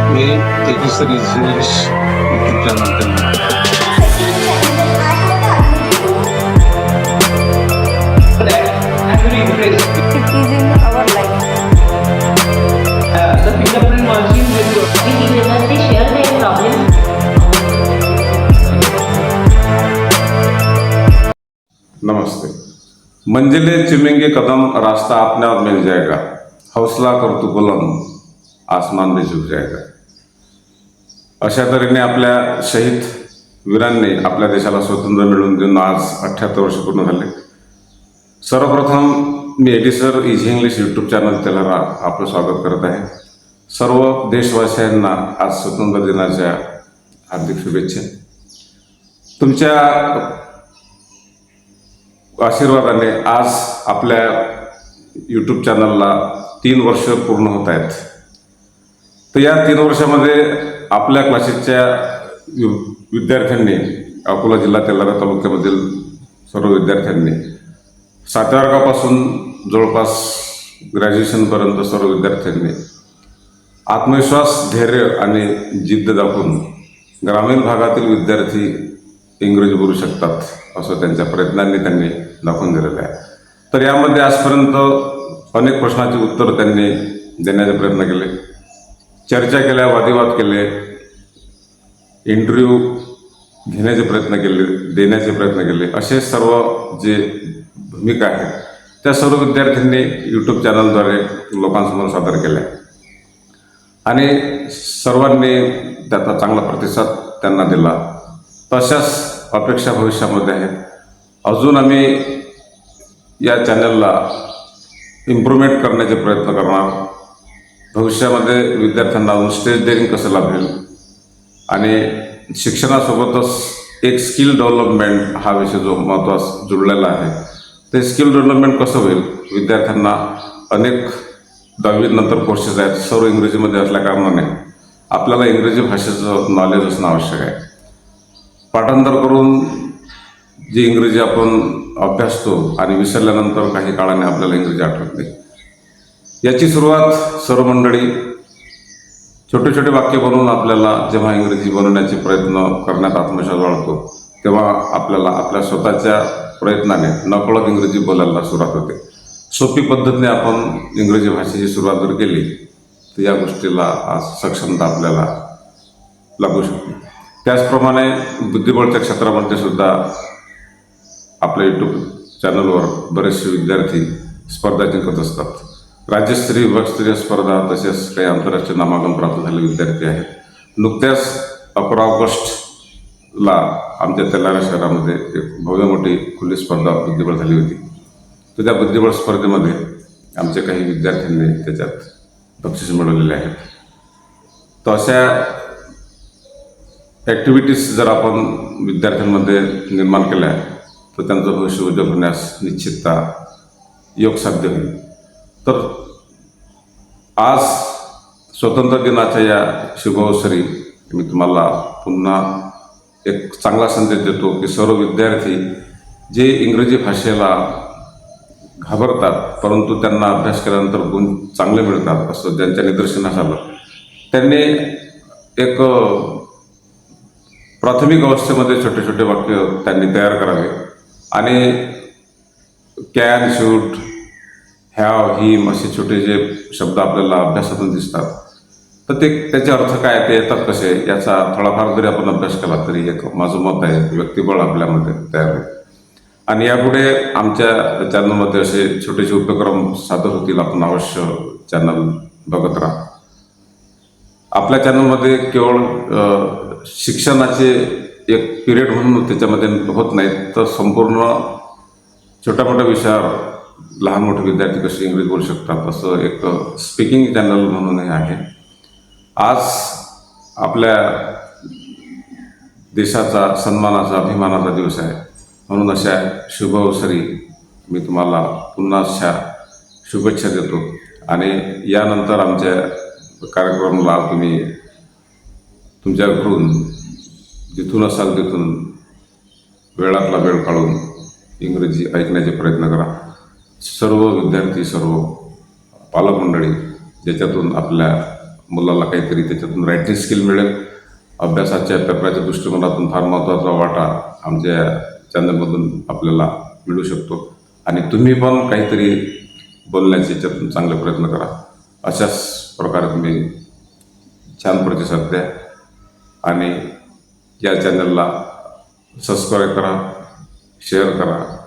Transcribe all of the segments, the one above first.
मी तेजस्वी English YouTube channel त्यांना I'm very impressed. It is in our life. The fingerprint machine will They share their problems. नमस्ते। मंजिले चुमेंगे कदम, रास्ता अपने आप mill जाएगा, हौसला कर तू बुलंद, आसमान भी झुक जाएगा। अशा तऱ्हेने आपल्या शहीद वीरांनी आपल्या देशाला स्वातंत्र्य मिळवून देऊन आज 78 वर्ष पूर्ण झाले। सर्वप्रथम मी एडिसर इझी इंग्लिश यूट्यूब चॅनल त्याला आपलं स्वागत करत आहे। सर्व देशवासियांना आज स्वातंत्र्य दिनाच्या हार्दिक शुभेच्छा। तुमच्या आशीर्वादाने आज आपल्या यूट्यूब चॅनलला 3 वर्ष पूर्ण होत आहेत। तर या 3 वर्षामध्ये आपल्या क्लासेसच्या विद्यार्थ्यांनी, अकोला जिल्हा तेलारा तालुक्यामधील सर्व विद्यार्थ्यांनी 7व्या वर्गापासून जवळपास ग्रॅज्युएशनपर्यंत सर्व विद्यार्थ्यांनी आत्मविश्वास, धैर्य आणि जिद्द दाखवून ग्रामीण भागातील विद्यार्थी इंग्रजी बोलू शकतात असं त्यांच्या प्रयत्नांनी त्यांनी दाखवून दिलेलं आहे। तर यामध्ये आजपर्यंत अनेक प्रश्नांची उत्तर त्यांनी देण्याचे प्रयत्न केले, चर्चा केल्या, वादिवाद केले, इंटरव्ह्यू घेण्याचे प्रयत्न केले, देण्याचे प्रयत्न केले। असे सर्व जे भूमिका आहेत त्या सर्व विद्यार्थ्यांनी यूट्यूब चॅनलद्वारे लोकांसमोर सादर केल्या आणि सर्वांनी त्याचा चांगला प्रतिसाद त्यांना दिला। तशाच अपेक्षा भविष्यामध्ये आहेत। अजून आम्ही या चॅनलला इम्प्रूव्हमेंट करण्याचे प्रयत्न करणार। भविष्यामध्ये विद्यार्थ्यांना अजून स्टेज डेअरिंग कसं लाभेल आणि शिक्षणासोबतच एक स्किल डेव्हलपमेंट हा विषय जो महत्त्वाचा जुळलेला आहे, ते स्किल डेव्हलपमेंट कसं होईल। विद्यार्थ्यांना अनेक 10वी नंतर कोर्सेस आहेत, सर्व इंग्रजीमध्ये असल्या कारणाने आपल्याला इंग्रजी भाषेचं नॉलेज असणं आवश्यक आहे। पाठांतर करून जी इंग्रजी आपण अभ्यासतो आणि विसरल्यानंतर काही काळाने आपल्याला इंग्रजी आठवत नाही। याची सुरुवात सर्व मंडळी छोटे छोटे वाक्य बनवून आपल्याला जेव्हा इंग्रजी बनवण्याचे प्रयत्न करण्यात आत्मविश्वास वाढतो, तेव्हा आपल्याला आपल्या स्वतःच्या प्रयत्नाने नकळत इंग्रजी बोलायला सुरुवात होते। सोपी पद्धतीने आपण इंग्रजी भाषेची सुरुवात जर केली तर या गोष्टीला आज सक्षमता आपल्याला लागू शकते। त्याचप्रमाणे बुद्धिबळच्या क्षेत्रामध्ये सुद्धा आपल्या यूट्यूब चॅनलवर बरेचसे विद्यार्थी स्पर्धा जिंकत असतात। राज्यस्तरीय, विभागस्तरीय स्पर्धा तसेच काही आंतरराष्ट्रीय नामांकन प्राप्त झालेले विद्यार्थी आहेत। नुकत्याच 11 ऑगस्टला आमच्या तेलारा शहरामध्ये एक भव्य मोठी खुली स्पर्धा बुद्धिबळ झाली होती। तर त्या बुद्धिबळ स्पर्धेमध्ये आमच्या काही विद्यार्थ्यांनी त्याच्यात बक्षीस मिळवलेले आहेत। तर अशा ॲक्टिव्हिटीज जर आपण विद्यार्थ्यांमध्ये निर्माण केल्या तर त्यांचं भविष्य उज्ज्वल होण्यास निश्चितता योग साध्य होईल। तर आज स्वातंत्र्य दिनाच्या या शुभअवसरी मी तुम्हाला पुन्हा एक चांगला संदेश देतो की सर्व विद्यार्थी जे इंग्रजी भाषेला घाबरतात परंतु त्यांना अभ्यास केल्यानंतर गुण चांगले मिळतात असं ज्यांच्या निदर्शनास आलं, त्यांनी एक प्राथमिक अवस्थेमध्ये छोटे छोटे वाक्य त्यांनी तयार करावे आणि कॅन, शूट, हॅव, हिम असे छोटे जे शब्द आपल्याला अभ्यासातून दिसतात, तर त्याचे अर्थ काय, ते येतात कसे, याचा थोडाफार जरी आपण अभ्यास केला तरी एक माझं मत आहे व्यक्तिबळ आपल्यामध्ये तयार होईल। आणि यापुढे आमच्या चॅनलमध्ये असे छोटेसे उपक्रम सादर होतील। आपण अवश्य चॅनल बघत राहा। आपल्या चॅनलमध्ये केवळ शिक्षणाचे एक पिरियड म्हणून त्याच्यामध्ये होत नाहीत, तर संपूर्ण छोट्या मोठ्या विषयावर लहान मोठे विद्यार्थी कसे इंग्रजी बोलू शकतात असं एक स्पीकिंग चॅनल म्हणून हे आहे। आज आपल्या देशाचा सन्मानाचा, अभिमानाचा दिवस आहे, म्हणून अशा शुभ अवसरी मी तुम्हाला पुन्हा अशा शुभेच्छा देतो। आणि यानंतर आमच्या कार्यक्रमाला तुम्ही तुमच्या घरून जिथून असाल तिथून वेळातला वेळ काढून इंग्रजी ऐकण्याचे प्रयत्न करा। सर्व विद्यार्थी, सर्व पालक मंडळी ज्याच्यातून आपल्या मुलाला काहीतरी त्याच्यातून रायटिंग स्किल मिळेल. अभ्यासाच्या पेपराच्या दृष्टिकोनातून फार महत्त्वाचा वाटा आमच्या चॅनलमधून आपल्याला मिळू शकतो. आणि तुम्ही पण काहीतरी बोलण्याचे याच्यातून चांगले प्रयत्न करा. अशाच प्रकारे तुम्ही छान प्रतिसाद द्या आणि या चॅनलला सबस्क्राईब करा, शेअर करा.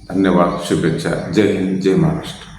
धन्यवाद, शुभेच्छा. जय हिंद, जय महाराष्ट्र.